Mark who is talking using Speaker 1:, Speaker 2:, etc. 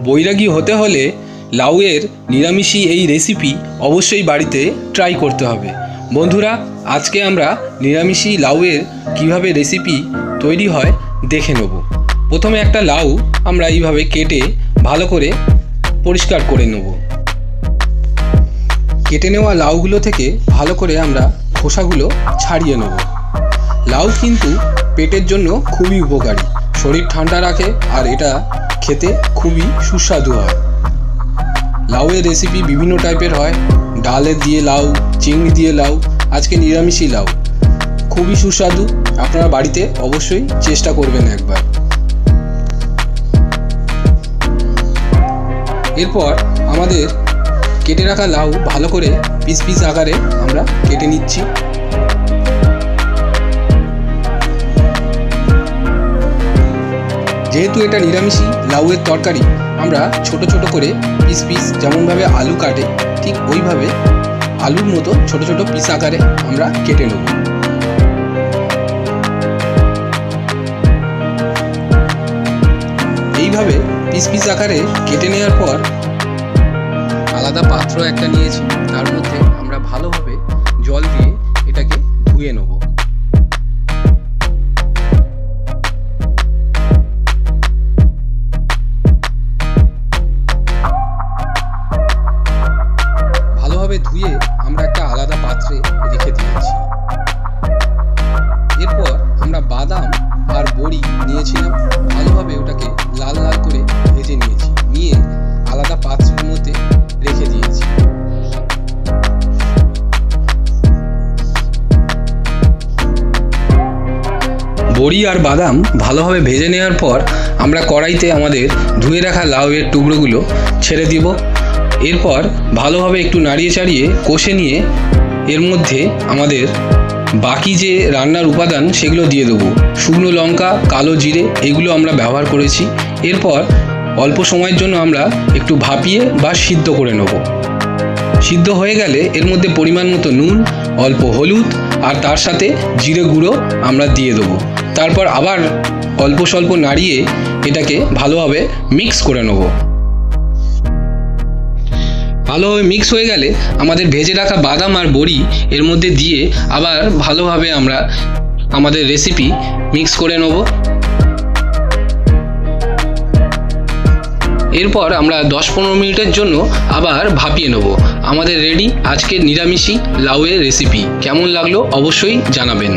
Speaker 1: বৈরাগী হতে হলে লাউয়ের নিরামিষি এই রেসিপি অবশ্যই বাড়িতে ট্রাই করতে হবে। বন্ধুরা, আজকে আমরা নিরামিষি লাউয়ের কিভাবে রেসিপি তৈরি হয় দেখে নেব। প্রথমে একটা লাউ আমরা এইভাবে কেটে ভালো করে পরিষ্কার করে নেব। কেটে নেওয়া লাউগুলো থেকে ভালো করে আমরা খোসাগুলো ছাড়িয়ে নেব। লাউ কিন্তু পেটের জন্য খুবই উপকারী, শরীর ঠান্ডা রাখে আর এটা খেতে খুবই সুস্বাদু হয়। লাউয়ের রেসিপি বিভিন্ন টাইপের হয়, ডালের দিয়ে লাউ, চিংড়ি দিয়ে লাউ, আজকে নিরামিষি লাউ, খুবই সুস্বাদু। আপনারা বাড়িতে অবশ্যই চেষ্টা করবেন একবার। এরপর আমাদের কেটে রাখা লাউ ভালো করে পিস পিস আকারে আমরা কেটে নিচ্ছি। যেহেতু এটা নিরামিষি লাউয়ের তরকারি, আমরা ছোট ছোট করে পিস পিস যেমনভাবে আলু কাটে ঠিক ওইভাবে আলুর মতো ছোট ছোট পিস আকারে আমরা কেটে নেব। এইভাবে পিস পিস আকারে কেটে নেওয়ার পর আলাদা পাত্র একটা নিয়েছি, তার মধ্যে আমরা ভালোভাবে জল দিয়ে এটাকে ধুয়ে নেব। ভালোভাবে ধুয়ে আমরা একটা আলাদা পাত্রে রেখে দিয়েছি। এরপর আমরা বাদাম আর বড়ি নিয়েছিলাম, ভালোভাবে ওটাকে লাল লাল করে ভেজে নিয়েছি, নিয়ে আলাদা পাত্রের মধ্যে রেখে দিয়েছি। বড়ি আর বাদাম ভালোভাবে ভেজে নেওয়ার পর আমরা কড়াইতে আমাদের ধুয়ে রাখা লাউয়ের টুকরোগুলো ছেড়ে দিব। এরপর ভালোভাবে একটু নাড়িয়ে চাড়িয়ে কষে নিয়ে এর মধ্যে আমাদের বাকি যে রান্নার উপাদান সেগুলো দিয়ে দেবো। শুকনো লঙ্কা, কালো জিরে এগুলো আমরা ব্যবহার করেছি। এরপর অল্প সময়ের জন্য আমরা একটু ভাপিয়ে বা সিদ্ধ করে নেব। সিদ্ধ হয়ে গেলে এর মধ্যে পরিমাণ মতো নুন, অল্প হলুদ আর তার সাথে জিরে গুঁড়ো আমরা দিয়ে দেবো। তারপর আবার অল্প স্বল্প নাড়িয়ে এটাকে ভালোভাবে মিক্স করে নেব। ভালোভাবে মিক্স হয়ে গেলে আমাদের ভেজে রাখা বাদাম আর বড়ি এর মধ্যে দিয়ে আবার ভালোভাবে আমরা আমাদের রেসিপি মিক্স করে নেব। এরপর আমরা 10-15 মিনিটের জন্য আবার ভাপিয়ে নেব। আমাদের রেডি আজকের নিরামিষি লাউয়ের রেসিপি। কেমন লাগলো অবশ্যই জানাবেন।